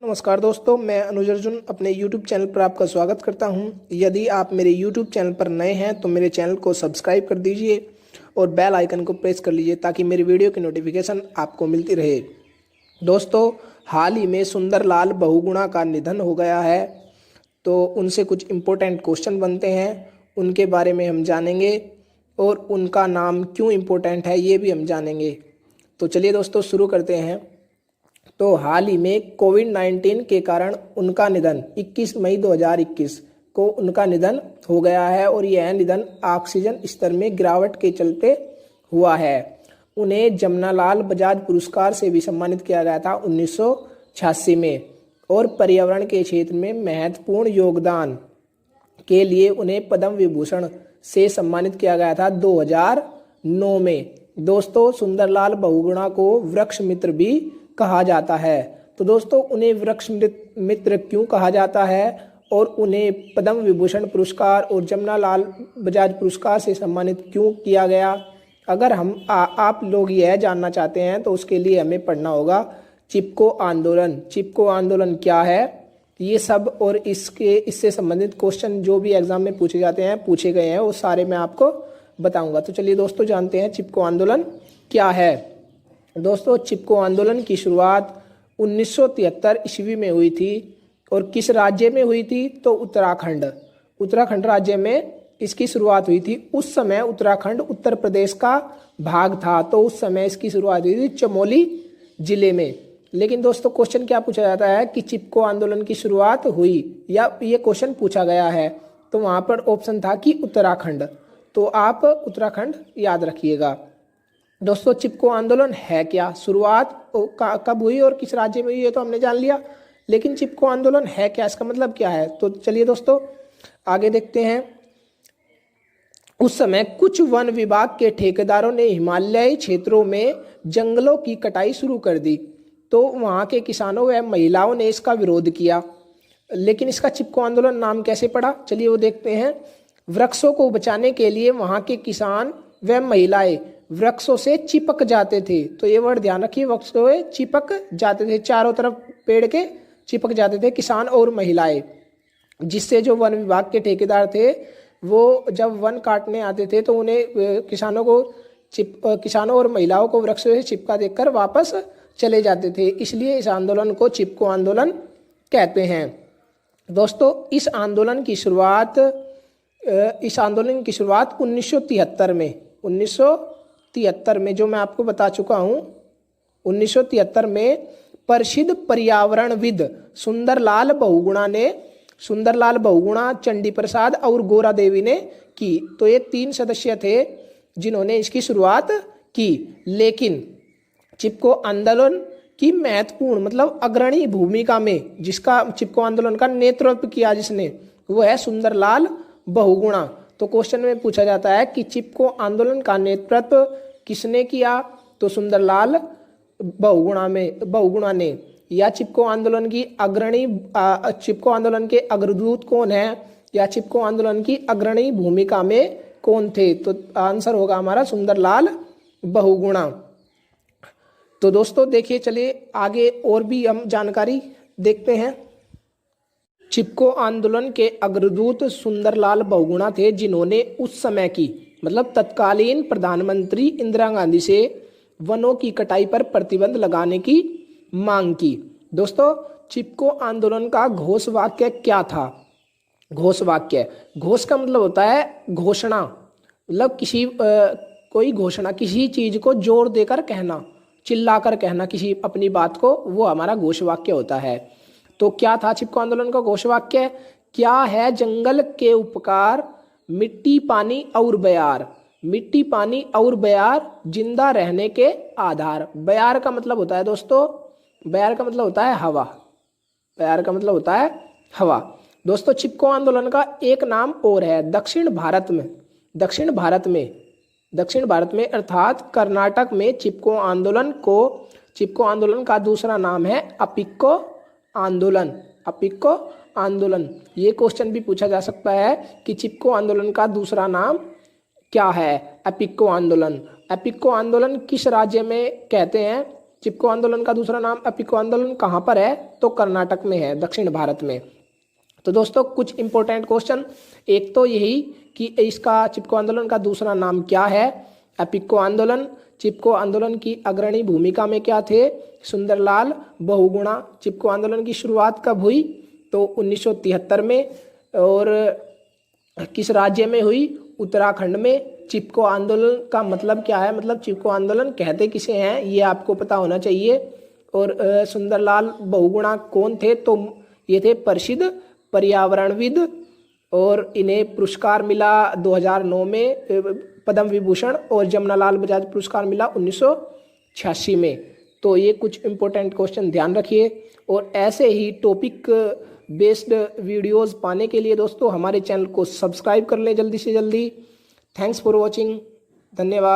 नमस्कार दोस्तों, मैं अनुज अर्जुन अपने YouTube चैनल पर आपका स्वागत करता हूं। यदि आप मेरे YouTube चैनल पर नए हैं तो मेरे चैनल को सब्सक्राइब कर दीजिए और बेल आइकन को प्रेस कर लीजिए ताकि मेरी वीडियो की नोटिफिकेशन आपको मिलती रहे। दोस्तों, हाल ही में सुंदरलाल बहुगुणा का निधन हो गया है, तो उनसे कुछ इम्पोर्टेंट क्वेश्चन बनते हैं, उनके बारे में हम जानेंगे और उनका नाम क्यों इम्पोर्टेंट है ये भी हम जानेंगे। तो चलिए दोस्तों शुरू करते हैं। तो हाल ही में कोविड-19 के कारण उनका निधन 21 मई 2021 को उनका निधन हो गया है और यह निधन ऑक्सीजन स्तर में गिरावट के चलते हुआ है। उन्हें जमनालाल बजाज पुरस्कार से भी सम्मानित किया गया था 1986 में और पर्यावरण के क्षेत्र में महत्वपूर्ण योगदान के लिए उन्हें पद्म विभूषण से सम्मानित किया गया था 2009 में। दोस्तों, सुंदरलाल बहुगुणा को वृक्ष मित्र भी कहा जाता है। तो दोस्तों, उन्हें वृक्ष मित्र क्यों कहा जाता है और उन्हें पद्म विभूषण पुरस्कार और जमनालाल बजाज पुरस्कार से सम्मानित क्यों किया गया, अगर आप लोग यह जानना चाहते हैं तो उसके लिए हमें पढ़ना होगा चिपको आंदोलन। चिपको आंदोलन क्या है, ये सब और इससे संबंधित क्वेश्चन जो भी एग्जाम में पूछे जाते हैं, पूछे गए हैं, वो सारे मैं आपको बताऊंगा। तो चलिए दोस्तों जानते हैं चिपको आंदोलन क्या है। दोस्तों, चिपको आंदोलन की शुरुआत 1973 ईस्वी में हुई थी और किस राज्य में हुई थी, तो उत्तराखंड राज्य में इसकी शुरुआत हुई थी। उस समय उत्तराखंड उत्तर प्रदेश का भाग था, तो उस समय इसकी शुरुआत हुई थी चमोली जिले में। लेकिन दोस्तों, क्वेश्चन क्या पूछा जाता है कि चिपको आंदोलन की शुरुआत हुई, या ये क्वेश्चन पूछा गया है, तो वहां पर ऑप्शन था कि उत्तराखंड, तो आप उत्तराखंड याद रखिएगा। दोस्तों, चिपको आंदोलन है क्या, शुरुआत कब हुई और किस राज्य में हुई, ये तो हमने जान लिया, लेकिन चिपको आंदोलन है क्या, इसका मतलब क्या है। तो चलिए दोस्तों आगे देखते हैं। उस समय कुछ वन विभाग के ठेकेदारों ने हिमालयी क्षेत्रों में जंगलों की कटाई शुरू कर दी, तो वहां के किसानों व महिलाओं ने इसका विरोध किया। लेकिन इसका चिपको आंदोलन नाम कैसे पड़ा, चलिए वो देखते हैं। वृक्षों को बचाने के लिए वहां के किसान व महिलाएं वृक्षों से चिपक जाते थे, तो ये वर्ड ध्यान रखिए, वृक्षों से चिपक जाते थे, चारों तरफ पेड़ के चिपक जाते थे किसान और महिलाएं, जिससे जो वन विभाग के ठेकेदार थे वो जब वन काटने आते थे तो उन्हें किसानों और महिलाओं को वृक्षों से चिपका देखकर वापस चले जाते थे, इसलिए इस आंदोलन को चिपको आंदोलन कहते हैं। दोस्तों, इस आंदोलन की शुरुआत 1973 में जो मैं आपको बता चुका हूं, 1973 में प्रसिद्ध पर्यावरणविद सुंदरलाल बहुगुणा, चंडी प्रसाद और गोरा देवी ने की। तो ये 3 सदस्य थे जिन्होंने इसकी शुरुआत की। लेकिन चिपको आंदोलन की महत्वपूर्ण मतलब अग्रणी भूमिका में जिसका चिपको आंदोलन का नेतृत्व किया जिसने, वो है सुंदरलाल बहुगुणा। तो क्वेश्चन में पूछा जाता है कि चिपको आंदोलन का नेतृत्व किसने किया, तो सुंदरलाल बहुगुणा ने। या चिपको आंदोलन के अग्रदूत कौन है, या चिपको आंदोलन की अग्रणी भूमिका में कौन थे, तो आंसर होगा हमारा सुंदरलाल बहुगुणा। तो दोस्तों देखिए, चलिए आगे और भी हम जानकारी देखते हैं। चिपको आंदोलन के अग्रदूत सुंदरलाल बहुगुणा थे, जिन्होंने उस समय की मतलब तत्कालीन प्रधानमंत्री इंदिरा गांधी से वनों की कटाई पर प्रतिबंध लगाने की मांग की। दोस्तों, चिपको आंदोलन का घोष वाक्य क्या था। घोष का मतलब होता है घोषणा, मतलब कोई घोषणा, किसी चीज को जोर देकर कहना, चिल्लाकर कहना किसी अपनी बात को, वो हमारा घोष वाक्य होता है। तो क्या था चिपको आंदोलन का घोष वाक्य, क्या है जंगल के उपकार, मिट्टी पानी और बयार, मिट्टी पानी और बयार जिंदा रहने के आधार। बयार का मतलब होता है दोस्तों, बयार का मतलब होता है हवा, बयार का मतलब होता है हवा। दोस्तों, चिपको आंदोलन का एक नाम और है दक्षिण भारत में अर्थात कर्नाटक में चिपको आंदोलन का दूसरा नाम है अपिक्को आंदोलन। ये क्वेश्चन भी पूछा जा सकता है कि चिपको आंदोलन का दूसरा नाम क्या है, अपिक्को आंदोलन किस राज्य में कहते हैं, चिपको आंदोलन का दूसरा नाम अपिको आंदोलन कहाँ पर है? तो कर्नाटक में है, दक्षिण भारत में। तो दोस्तों कुछ इंपॉर्टेंट क्वेश्चन, एक तो यही कि इसका चिपको आंदोलन का दूसरा नाम क्या है? अपिको आंदोलन। चिपको आंदोलन की अग्रणी भूमिका में क्या थे? सुंदरलाल बहुगुणा। चिपको आंदोलन की शुरुआत कब हुई? तो 1973 में। और किस राज्य में हुई? उत्तराखंड में। चिपको आंदोलन का मतलब क्या है? मतलब चिपको आंदोलन कहते किसे हैं, ये आपको पता होना चाहिए। और सुंदरलाल बहुगुणा कौन थे? तो ये थे प्रसिद्ध पर्यावरणविद, और इन्हें पुरस्कार मिला 2009 में पद्म विभूषण, और जमनालाल बजाज पुरस्कार मिला 1986 में। तो ये कुछ इंपॉर्टेंट क्वेश्चन ध्यान रखिए। और ऐसे ही टॉपिक बेस्ड वीडियोस पाने के लिए दोस्तों हमारे चैनल को सब्सक्राइब कर लें जल्दी से जल्दी। थैंक्स फॉर वॉचिंग, धन्यवाद।